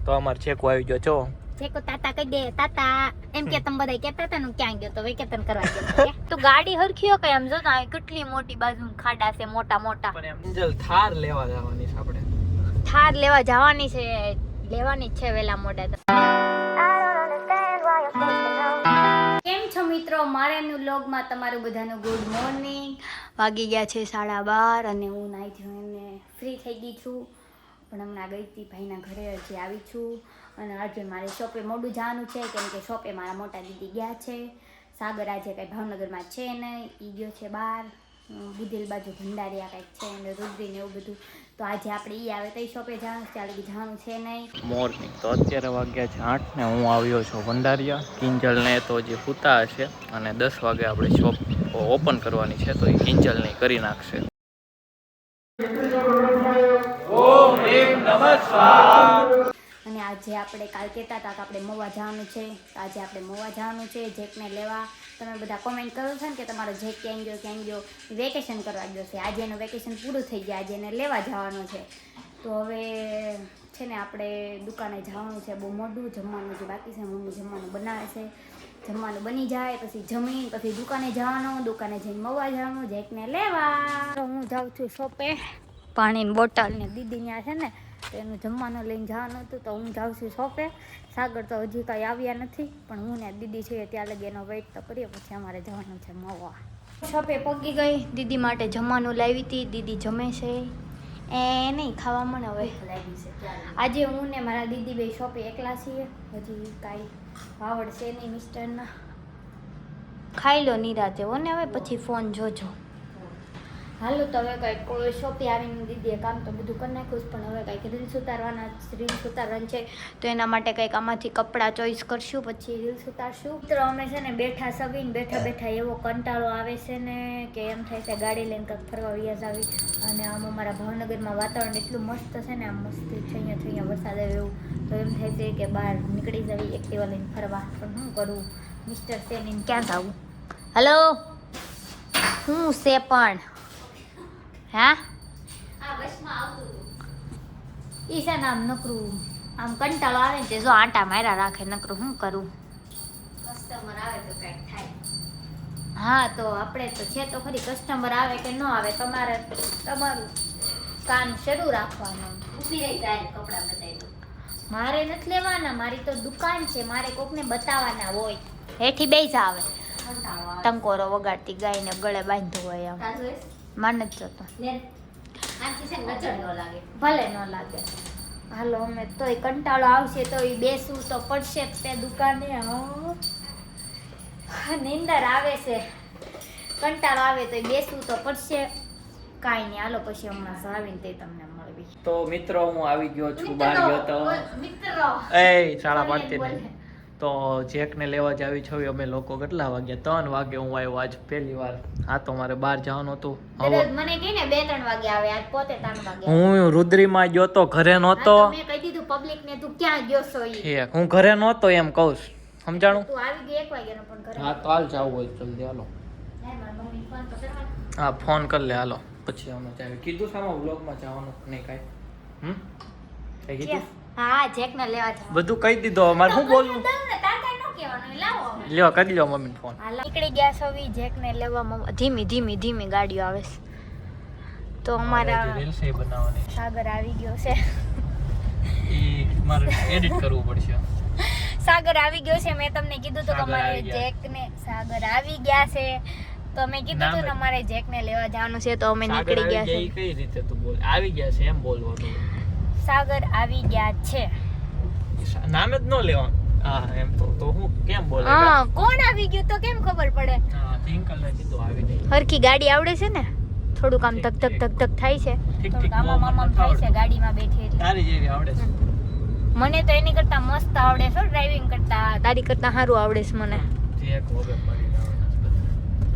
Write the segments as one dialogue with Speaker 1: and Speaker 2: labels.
Speaker 1: તો અમારે છેકો આવી ગયો છો.
Speaker 2: છેકો તાતા કહી દે તાતા એમ કે તમે બધા કહેતા હતા ને ક્યાં ગયો તો વેકેશન કરવા ગયો તો ગાડી હરખી હો કે એમ જો ને કેટલી મોટી બાજુ ખાડા છે મોટા મોટા.
Speaker 1: પણ એમ કિંજલ થાર લેવા જવાની છે આપણે.
Speaker 2: થાર લેવા જવાની છે, લેવાની છે વેલા મોડા. કેમ છો મિત્રો, મારા ન્યુ વ્લોગમાં તમારું બધાનું ગુડ મોર્નિંગ. વાગી ગયા છે 12:30 અને હું નાઈ ધોઈને ફ્રી થઈ ગઈ છું. પણ હમણાં ગઈ હતી ભાઈના ઘરે, હજી આવી છું. અને આજે મારે શોપે મોડું જવાનું છે કેમ કે શોપે મારા મોટા દીદી ગયા છે. સાગર આજે કંઈ ભાવનગરમાં છે નહીં, એ ગયો છે બહાર બુધેલ બાજુ ભંડારિયા કંઈક છે અને રુદ્રી ને એવું બધું. તો આજે આપણે એ આવે તો શોપે જવાનું, ચાલે જવાનું છે નહીં.
Speaker 1: મોર્નિંગ તો અત્યારે વાગ્યા છે 8 ને હું આવ્યો છું ભંડારિયા. કિંજલને તો જે સૂતા હશે અને 10 વાગે આપણે શોપ ઓપન કરવાની છે, તો એ કિંજલને કરી નાખશે. ઓમ રીમ નમઃ સ્વાહા.
Speaker 2: અને આજે આપણે કાલ કહેતા હતા કે આપણે મોવા જવાનું છે, તો આજે આપણે મોવા જવાનું છે જેકને લેવા. તમે બધા કોમેન્ટ કરો છો ને કે તમારો જેક ક્યાં ગયો વેકેશન કરવા ગયો છે. આજે એનું વેકેશન પૂરું થઈ ગયા, આજે એને લેવા જવાનું છે. તો હવે છે ને આપણે દુકાને જવાનું છે. બહુ મોડું જમવાનું જે બાકી છે, મમ્મી જમવાનું બનાવે છે. જમવાનું બની જાય પછી જમીન પછી દુકાને જવાનું, દુકાને જઈને મોવા જવાનું જેકને લેવા. તો હું જાઉં છું શોપે, પાણીની બોટલ ને દીદી ત્યાં છે ને તો એનું જમવાનું લઈને જવાનું હતું. તો હું જાઉં છું શોપે. સાગર તો હજી કાંઈ આવ્યા નથી, પણ હું ને દીદી છે ત્યાં લગી એનો વેઇટ તો કરીએ, પછી અમારે જવાનું છે મોવા. શોપે પગી ગઈ, દીદી માટે જમવાનું લાવી હતી. દીદી જમે છે એ નહીં ખાવા મને હવે આજે હું ને મારા દીદી બે શોપે એકલા છીએ. હજી કાંઈ વાવડ છે નહીં મિસ્ટરના. ખાઈ લો નિરાતે હો ને હવે, પછી ફોન જોજો. હાલો તો હવે કંઈક શોપે આવીને દીદીએ કામ તો બધું કરી નાખ્યું, પણ હવે કંઈક રીલ્સ ઉતારવાનું છે. તો એના માટે કંઈક આમાંથી કપડાં ચોઈસ કરશું, પછી રીલ્સ ઉતારશું. મિત્રો અમે છે ને બેઠા સવીને બેઠા એવો કંટાળો આવે છે ને કે એમ થાય છે ગાડી લઈને કંઈક ફરવા વ્યાજ આવી. અને આમ અમારા ભાવનગરમાં વાતાવરણ એટલું મસ્ત છે ને, આમ મસ્ત છે અહીંયા વરસાદ આવે એવું. તો એમ થાય છે કે બહાર નીકળી જવી એક્ટિવા લઈને ફરવા, પણ શું કરું મિસ્ટર સેનીને ક્યાં જવું. હલો હું છે પણ હા આ બસમાં આવતું ઈ છે ને આમ નકરું આમ કંટાળો આવે ને જો આંટા માર્યા રાખે નકરું શું કરું. કસ્ટમર આવે તો કંઈક થાય. હા તો આપણે તો છે તો ખરી, કસ્ટમર આવે કે ન આવે તમારું કામ શરૂ રાખવાનું. ઊભી રહી જાય કપડાં બતાવી દો. મારે નથી લેવાના, મારી તો દુકાન છે, મારે કોકને બતાવવાના હોય. હેઠી બેસી આવે ટંકોરો વગાડતી ગાયને ગળે બાંધ્યો હોય આમ માન જ જતો ભલે ન લાગે. હાલો અમે તોય કંટાળો આવશે તો બેસવું તો પડશે તે દુકાને. નીંદર આવે છે, કંટાળો આવે તો બેસવું તો પડશે. કાંઈ નહીં હાલો પછી હમણાં આવીને તે તમને મળવી.
Speaker 1: તો મિત્રો હું આવી ગયો છું, બહાર ગયો તો એ શાળા પાડતી નહીં. તો જેકને લેવા જ આવી છું અમે લોકો. કેટલા વાગ્યા? 3 વાગે હું આવ્યો આજ પહેલી વાર. હા તો મારે બહાર જવાનું હતું.
Speaker 2: મને કહી ને 2-3 વાગે આવે, આજ પોતે 3 વાગે.
Speaker 1: હું રુદ્રીમાં ગયો તો, ઘરે નહોતો.
Speaker 2: મેં કહી દીધું પબ્લિક ને તું ક્યાં ગયો છો ઈ.
Speaker 1: હું ઘરે નહોતો એમ કહું છું, સમજાણું?
Speaker 2: તું આવી ગયો 1 વાગ્યાનો પણ ઘરે.
Speaker 1: હા તો હાલ જાવું હોય જલ્દી હાલો. હા ફોન કર લે હાલો, પછી અમે જાય. કીધું સામા વ્લોગમાં જવાનું નહીં કાંઈ કઈ કીધું?
Speaker 2: હા જેકને લેવા જવાનું
Speaker 1: બધું કહી દીધું. અમારે શું બોલવું? લ્યો કરી લ્યો મમ્મીને ફોન.
Speaker 2: નીકળી ગયા સવી જેકને લેવા. ધીમી ગાડીઓ આવે છે. તો અમારા
Speaker 1: રીલ્સ એ બનાવવાની.
Speaker 2: સાગર આવી ગયો છે.
Speaker 1: ઈ મારે એડિટ કરવું પડશે.
Speaker 2: સાગર આવી ગયો છે. મેં તમને કીધું તો અમારે જેકને સાગર આવી ગયા છે. તો મેં કીધું તું ને અમારે જેકને લેવા જવાનું છે, તો અમે નીકળી ગયા છે.
Speaker 1: કઈ રીતે તું બોલ? આવી ગયા છે એમ બોલવાનું.
Speaker 2: સાગર આવી ગયા છે.
Speaker 1: નામ જ ન લેવાનું. હા એમ તો હું કેમ બોલે?
Speaker 2: હા કોણ આવી ગયું તો કેમ ખબર પડે?
Speaker 1: હા ટિંકલને કીધું આવી ગઈ.
Speaker 2: હરખી ગાડી આવડે છે ને, થોડુંક આમ ધક ધક થાય છે, થોડુંક આમ થાય છે ગાડીમાં બેઠી એટલે.
Speaker 1: તારી જેવી આવડે છે
Speaker 2: મને તો એની કરતા મસ્ત આવડે છે ડ્રાઇવિંગ કરતા, તારી કરતા સારું આવડે છે મને.
Speaker 1: એક વગર પડી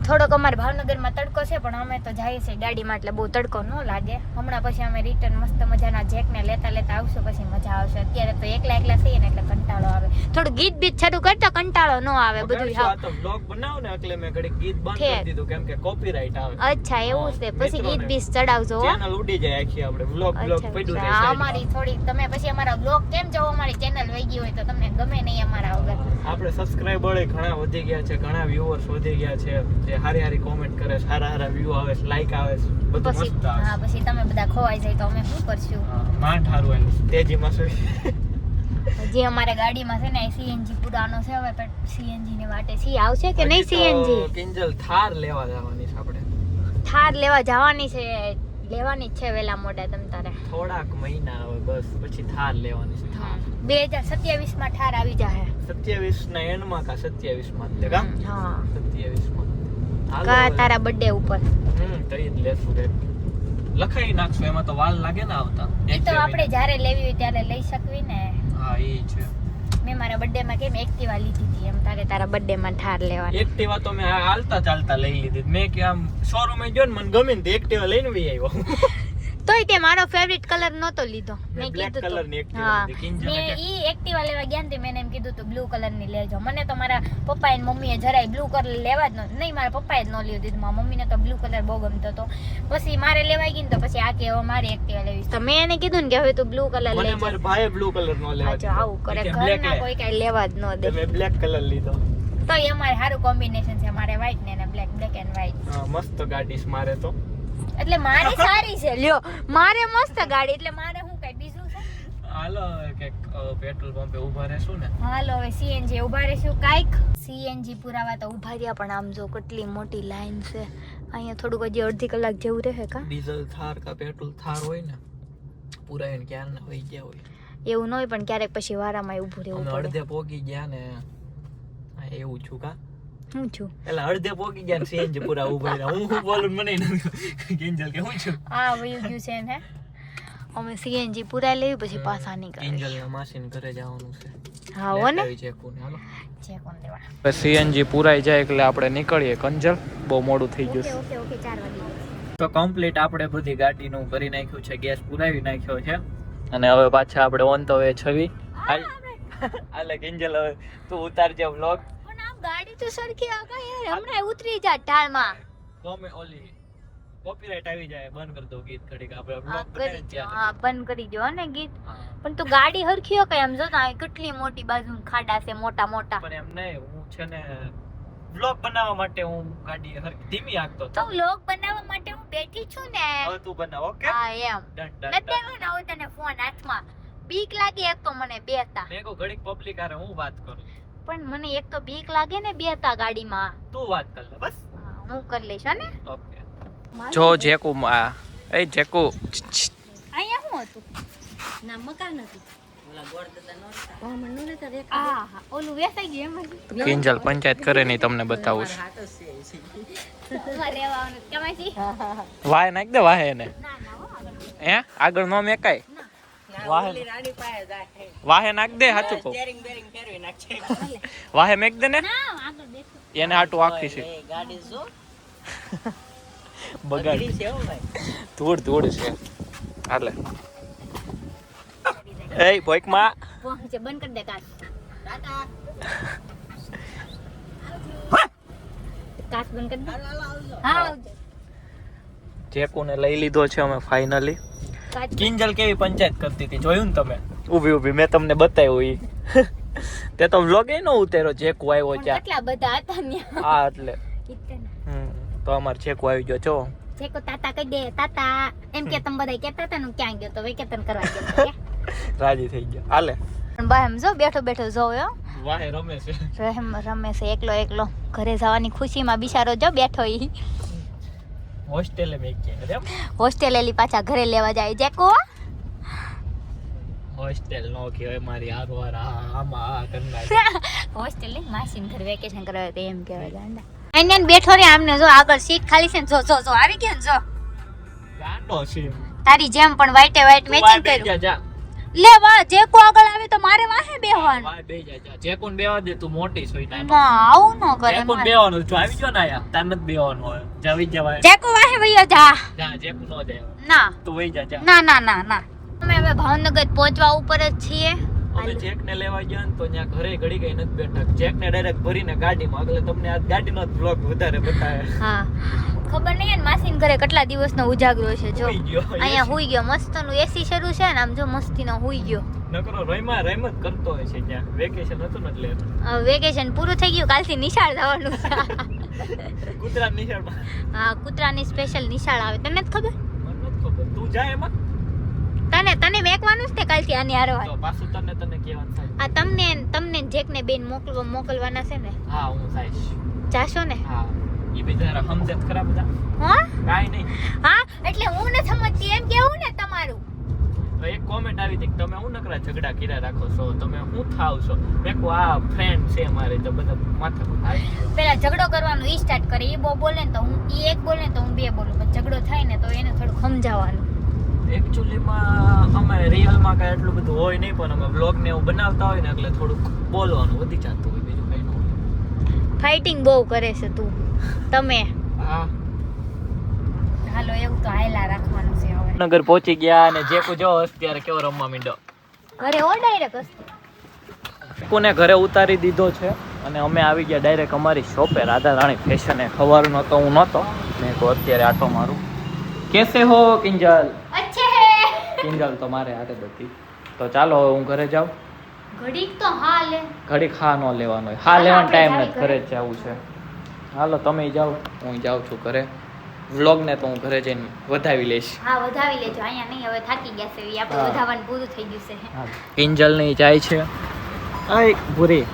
Speaker 2: થોડોક અમારે ભાવનગરમાં તડકો છે, પણ અમે તો જઈએ છીએ ગાડીમાં એટલે બહુ તડકો ન લાગે. હમણાં પછી અમે રિટર્ન મસ્ત મજાના જેકને લેતા આવશું, પછી મજા આવશે. અત્યારે તો એકલા છીએ ને એટલે કંટાળો આવે. થોડું ગીત બીત શરૂ કરતો કંટાળો ન આવે બધું.
Speaker 1: આ તો વ્લોગ બનાવ ને એટલે મેં ઘડી ગીત બંધ કરી દીધું કેમ કે કોપીરાઈટ આવે.
Speaker 2: અચ્છા એવું છે, પછી ગીત બીત ચડાવજો.
Speaker 1: ચેનલ ઉડી જાય આખી આપણે વ્લોગ પડ્યું રહે.
Speaker 2: અમારી થોડી તમે પછી અમારા વ્લોગ કેમ જોવો, અમારી ચેનલ વઈ ગઈ હોય તો તમને ગમે નહીં અમારા વગર.
Speaker 1: આપણે સબસ્ક્રાઇબર ઘણા વધી ગયા છે, ઘણા વ્યુઅર્સ વધી ગયા છે, જે હારી હારી કોમેન્ટ કરે, સારા વ્યૂ આવે, લાઈક આવે, બધું મસ્ત આવે.
Speaker 2: હા પછી તમે બધા ખોવાઈ જાય તો અમે શું કરશું?
Speaker 1: માંડ હારું એનું તેજીમાં છે.
Speaker 2: જે અમારે ગાડીમાં છે ને સીએનજી પુરાનો છે, હવે સીએનજી ની વાટે સી આવશે કે નહીં? સીએનજી
Speaker 1: કિંજલ થાર લેવા જવાની છે આપણે.
Speaker 2: થાર લેવા જવાની છે, લેવાની જ છે વેલા મોડા તમ તારે.
Speaker 1: થોડાક મહિના હવે બસ પછી થાર લેવાની છે. થાર
Speaker 2: 2027 માં થાર આવી જાહે.
Speaker 1: 27 ના એન્ડ માં કા 27 માં તે કા?
Speaker 2: હા
Speaker 1: 27 માં
Speaker 2: કા તારા બર્થડે ઉપર.
Speaker 1: તો ઈ જ લેશું કે લખાઈ નાખશું, એમાં તો વાલ લાગે ને આવતા.
Speaker 2: ઈ તો આપણે જ્યારે લેવી હોય ત્યારે લઈ શકવી ને.
Speaker 1: હા ઈ છે.
Speaker 2: મેં મારા બર્થડે માં કેમ એક્ટિવા લીધી હતી, એમ તારા બર્થડે માં થાર લેવાની.
Speaker 1: એક્ટિવા તો મેં હાલતા ચાલતા લઈ લીધી. મેં કે આમ શોરૂમે ગયો ને મને ગમી ને એક્ટિવા લઈને વી આવ્યો.
Speaker 2: તોય તે મારો ફેવરિટ કલર નતો લીધો. મેં
Speaker 1: બ્લેક
Speaker 2: કીધું
Speaker 1: કલર ની એક્ટિવા લીધી. કિંજલ
Speaker 2: મેં ઈ એક્ટિવા લેવા ગયા ને મેં એમ કીધું તો બ્લુ કલર ની લેજો. મને તો મારા પપ્પા અને મમ્મીએ જરાય બ્લુ કલર લેવા જ નહીં, મારા પપ્પાએ જ ન લીધું દીધું. મારા મમ્મીને તો બ્લુ કલર બહુ ગમતો હતો. પછી મારે લેવાઈ ગઈ ને તો પછી આ કે હવે મારી એક્ટિવા લેવી. તો મેં એને કીધું ને કે હવે તું બ્લુ કલર લેજો.
Speaker 1: મને મારા ભાઈએ બ્લુ કલર નો લેવા
Speaker 2: દીધો. આવું કરે, ઘરના કોઈ કાઈ લેવા જ ન દે.
Speaker 1: મેં બ્લેક કલર લીધો.
Speaker 2: તો એ અમારે સારું કોમ્બિનેશન છે, મારે વ્હાઈટ ને બ્લેક, બ્લેક એન્ડ વ્હાઈટ.
Speaker 1: હા મસ્ત ગાડી છે મારે તો.
Speaker 2: એટલે મારી સારી છે, લ્યો મારે મસ્ત ગાડી, એટલે મારે શું કઈ બીજું છે?
Speaker 1: હાલો કે પેટ્રોલ પંપે ઊભા રહેશું ને.
Speaker 2: હાલો હવે સીએનજી ઊભા રહેશું કાઈક. સીએનજી પુરાવા તો ઊભા રહ્યા, પણ આમ જો કેટલી મોટી લાઈન છે. અહીંયા થોડુંક હજી અડધી કલાક જેવું રહે કા. ડીઝલ
Speaker 1: થાર કા પેટ્રોલ થાર હોય ને પુરાઈને ક્યાં ના હોઈ ગયા હોય.
Speaker 2: એવું ન હોય પણ ક્યારેક પછી વારામાં ઊભું રહેવું પડે.
Speaker 1: અડધે પોગી ગયા ને એવું છું કા.
Speaker 2: હું છું
Speaker 1: એટલે અડધે પોગી ગયા ને સીએનજી પૂરા ઊભા રહ્યા. હું બોલું મને કિંજલ કે હું છું.
Speaker 2: હા વયું ગયું છે ને. અમે સીએનજી પૂરા લેવી પછી પાછા નીકળે.
Speaker 1: કિંજલ ના માસીને ઘરે જવાનું છે.
Speaker 2: હા હો ને.
Speaker 1: ચેકુને હાલો
Speaker 2: ચેકુન લેવા.
Speaker 1: બસ સીએનજી પૂરાઈ જાય એટલે આપણે નીકળીએ કંજલ. બહુ મોડું થઈ ગયું.
Speaker 2: ઓકે ઓકે 4 વાગે.
Speaker 1: તો કમ્પ્લીટ આપણે બધી ગાડીનું કરી નાખ્યું છે, ગેસ પુરાવી નાખ્યો છે અને હવે પાછા આપણે ઓન તો વે છવી. હાલે કિંજલ હવે તું ઉતારજે વ્લોગ.
Speaker 2: ગાડી તો સરખી આગા યાર, હમણાં ઉતરી જા ટાળમાં.
Speaker 1: તો મે ઓલી કોપીરાઈટ આવી જાય, બંધ કરી દો ગીત ઘડીક આપણે બ્લોગ બનાવી ત્યાં.
Speaker 2: હા બંધ કરી દો ને ગીત. પણ તું ગાડી હરખી હો કે એમ જો ના કેટલી મોટી બાજુ ખાડા છે મોટા મોટા.
Speaker 1: પણ એમ નહીં, હું છે ને બ્લોગ બનાવવા માટે હું ગાડી હરખી ધીમી આંકતો
Speaker 2: તો બ્લોગ બનાવવા માટે હું બેઠી છું ને.
Speaker 1: હવે તું બનાવ. ઓકે
Speaker 2: હા એમ
Speaker 1: ડન ડન.
Speaker 2: નથી દેવાનો હવે તને ફોન હાથમાં. બીક લાગે એક તો મને બેતા.
Speaker 1: મેં કો ઘડીક પબ્લિક આરે હું વાત કરું.
Speaker 2: પણ મને એક તો બીક લાગે ને બેતા ગાડીમાં.
Speaker 1: તું વાત કર લે બસ.
Speaker 2: હું કરી લઈશ ને.
Speaker 1: ઓકે જો જેકુ એ જેકુ
Speaker 2: અહીંયા શું હતું? ના મકાન હતું. ઓલા ગોળ દાદા નોતા. ઓ મને નોતા રે. હા હા ઓલું વેસાઈ ગયું એમ.
Speaker 1: કિંજલ પંચાયત કરે ની તમને બતાવું છું.
Speaker 2: તમારે રહેવાનું કેમ છે?
Speaker 1: વાહે નાખ દે વાહે એને.
Speaker 2: ના ના
Speaker 1: હે આગળ નો મેકાય. વાહે
Speaker 3: રાણી પાસે જાય.
Speaker 1: વાહે નાખ દે સાચું કહું.
Speaker 3: સ્ટીયરિંગ બેરિંગ ફેરવી નાખશે.
Speaker 1: વાહે મેક દે ને.
Speaker 2: ના આગળ બેસો.
Speaker 1: એને હાટું આખી છે.
Speaker 3: એ ગાડી જો
Speaker 1: બગાડી
Speaker 3: છે હો ભાઈ.
Speaker 1: ધૂળ ધૂળ છે. હાલે એ બોઈક માં
Speaker 2: પહોંચે બંધ કરી દે કાચ.
Speaker 3: ટાટા
Speaker 2: કાચ બંધ કરી દે. હા આવજો.
Speaker 1: જેકુને લઈ લીધો છે અમે ફાઇનલી.
Speaker 2: કાચ
Speaker 1: કિંજલ કેવી પંચાયત કરતી હતી જોયું ને તમે? ઊભી ઊભી મેં તમને બતાવ્યું ઈ. તે તો વ્લોગ એ નો ઉતાર્યો જેકુ આવ્યો
Speaker 2: પણ
Speaker 1: ત્યાં.
Speaker 2: કેટલા બધા હતા ને.
Speaker 1: હા એટલે
Speaker 2: કિતના
Speaker 1: તો અમાર જેકુ આવી ગયો છો.
Speaker 2: જેકો તાતા કહી દે તાતા એમ કે તમે બધા કહેતા હતા ને ક્યાં ગયો તો વેકેશન કરવા ગયો કે
Speaker 1: રાજી થઈ ગયો. હાલે
Speaker 2: પણ બા એમ જો બેઠો બેઠો જોયો
Speaker 1: વાહે રમે છે.
Speaker 2: રમે છે એકલો એકલો. ઘરે જવાની ખુશીમાં બિચારો જો બેઠો ઈ.
Speaker 1: હોસ્ટેલે મેં કે એમ
Speaker 2: હોસ્ટેલ એલી પાછા ઘરે લેવા જાય જેકો.
Speaker 1: હોસ્ટેલ નો કહેવાય મારી હારવાર આમાં આ કરનાર.
Speaker 2: હોસ્ટેલ ની માસીન ઘર વેકેશન કરવા તે એમ કહેવાય ગાંડા. અહીંયા બેઠો રે આમને જો આગળ સીટ ખાલી છે ને જો જો જો આવી ગયો ને જો.
Speaker 1: ગાંડો છે.
Speaker 2: તારી જેમ પણ વ્હાઈટ વ્હાઈટ મેચિંગ કર્યું.
Speaker 1: જા
Speaker 2: લે વાહ જેકો આગળ આવે તો મારે વાહે બેહવાનું.
Speaker 1: વાહ બે જા જેકુન બેવા દે તું મોટી સોઈ ટાઈમ.
Speaker 2: ના આવું ન કરે.
Speaker 1: જેકુન બેવાનું જો આવી ગયો ને આયા તાર નથી બેવાનું હોય. જાવી જવાય.
Speaker 2: જેકો વાહે વયો જા.
Speaker 1: જા જેકુ નો જાય.
Speaker 2: ના
Speaker 1: તું વઈ જા જા.
Speaker 2: ના ના ના ના. અમે હવે ભાવનગર પહોંચવા ઉપર જ છીએ.
Speaker 1: અમે જેકને લેવા ગયા ને તો ત્યાં ઘરે ઘડી ગઈ નથી બેઠા. જેકને ડાયરેક્ટ ભરીને ગાડીમાં. એટલે તમને આ ગાડીનો જ બ્લોગ વધારે બતાવે.
Speaker 2: હા ખબર નહીં ને માસીન ઘરે કેટલા દિવસનો ઉજાગરો છે જો.
Speaker 1: હુઈ ગયો.
Speaker 2: અહીંયા હુઈ ગયો મસ્તનું એસી શરૂ છે ને આમ જો મસ્તીનો હુઈ ગયો.
Speaker 1: નકરો રહીમ જ કરતો હોય છે ત્યાં. વેકેશન હતું ને એટલે.
Speaker 2: વેકેશન પૂરું થઈ ગયું કાલથી નિશાળ જવાનું છે.
Speaker 1: કૂતરા નિશાળમાં.
Speaker 2: હા કૂતરાની સ્પેશિયલ નિશાળ આવે તને જ ખબર?
Speaker 1: મને નથી ખબર. તું જાય એમાં?
Speaker 2: તને મેકવાનું જ તે કાલથી આની હારવા.
Speaker 1: તો પાછું તને કહેવાનું થાય.
Speaker 2: આ તમને જેકને બેન મોકલવાના છે ને.
Speaker 1: હા હું જઈશ.
Speaker 2: જાશો ને?
Speaker 1: હા ઈ બિચારા સમજે જ ખરા બધા.
Speaker 2: હા
Speaker 1: કાઈ નહીં.
Speaker 2: હા એટલે હું ન સમજતી એમ કેવું ને તમારું.
Speaker 1: તો એક કોમેન્ટ આવી હતી કે તમે હું નકરા ઝઘડા કર્યા રાખો છો, તમે હું થાવ છો. મેં કહું આ ફ્રેન્ડ છે મારી તો બધા માથા પર આવી ગયો.
Speaker 2: પેલા ઝઘડો કરવાનું ઈ સ્ટાર્ટ કરે. ઈ બહુ બોલે ને તો હું ઈ એક બોલે ને તો હું બે બોલું. પણ ઝઘડો થાય ને તો એને થોડું સમજાવવાનું.
Speaker 1: એકચ્યુઅલીમાં અમે રિયલમાં કાંઈ એટલું બધું હોય નહીં, પણ અમે વ્લોગ ને એવું બનાવતા હોય ને એટલે થોડુંક બોલવાનું વધી જતું હોય, બીજું કંઈ ન હોય.
Speaker 2: ફાઇટિંગ બહુ કરે છે તું તમે.
Speaker 1: હા
Speaker 2: હાલો એવું તો હાયલા રાખવાનું છે હવે.
Speaker 1: નગર પહોંચી ગયા અને જેકુ જો અત્યારે કેવો રમવા માંડ્યો.
Speaker 2: ઘરે ઓ ડાયરેક્ટ હસ્તો.
Speaker 1: કોને ઘરે ઉતારી દીધો છે અને અમે આવી ગયા ડાયરેક્ટ અમારી શોપે રાધા રાણી ફેશને. ખવારનો તો હું નહોતો, મેં કહું અત્યારે આટો મારું. કેસે હો કિંજલ?
Speaker 2: અચ્છે હે
Speaker 1: કિંજલ તો મારે હારે જ હતી. તો ચાલો હવે હું ઘરે જાઉં.
Speaker 2: ઘડીક તો હા લે.
Speaker 1: ઘડીક હા ન લેવાનો હોય. હા લેવાનો ટાઈમ નથી, ઘરે જ જવું છે. હાલો તમે જાઓ, હું જાઉં છું ઘરે. વ્લોગને તો હું ઘરે જઈને વધાવી લઈશ.
Speaker 2: હા વધાવી લેજો. અહીંયા નહીં હવે થાકી ગયા છે. આપણે વધાવવાનું પૂરું થઈ ગયું છે.
Speaker 1: કિંજલ ની જાય છે. આય ભૂરી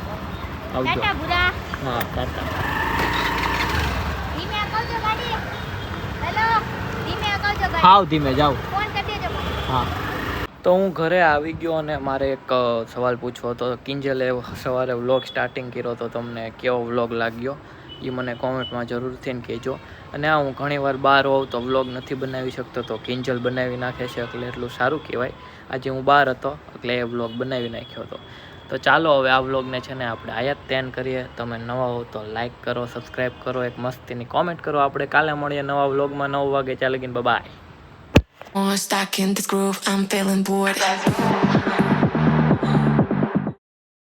Speaker 1: આવજો.
Speaker 2: ટાટા બુરા.
Speaker 1: હા ટાટા.
Speaker 2: ધીમે આકવજો ગાડી. હેલો ધીમે આકવજો ગાડી.
Speaker 1: હાવ ધીમે જાઓ.
Speaker 2: ફોન કરી દેજો.
Speaker 1: હા તો હું ઘરે આવી ગયો અને મારે એક સવાલ પૂછવો હતો. કિંજલે સવારે વ્લોગ સ્ટાર્ટિંગ કર્યો તો તમને કેવો વ્લોગ લાગ્યો એ મને કોમેન્ટમાં જરૂરથી કહેજો. અને હા હું ઘણીવાર બહાર હોઉં તો વ્લોગ નથી બનાવી શકતો, તો કિંજલ બનાવી નાખે છે એટલે એટલું સારું કહેવાય. આજે હું બહાર હતો એટલે એ વ્લોગ બનાવી નાખ્યો હતો. તો ચાલો હવે આ વ્લોગને છે ને આપણે આયાત તેન કરીએ. તમે નવા હો તો લાઇક કરો, સબસ્ક્રાઈબ કરો, એક મસ્તીની કોમેન્ટ કરો. આપણે કાલે મળીએ નવા વ્લોગમાં 9 વાગે. ચાલો લગીને by.
Speaker 4: More stuck in this groove, I'm feeling bored.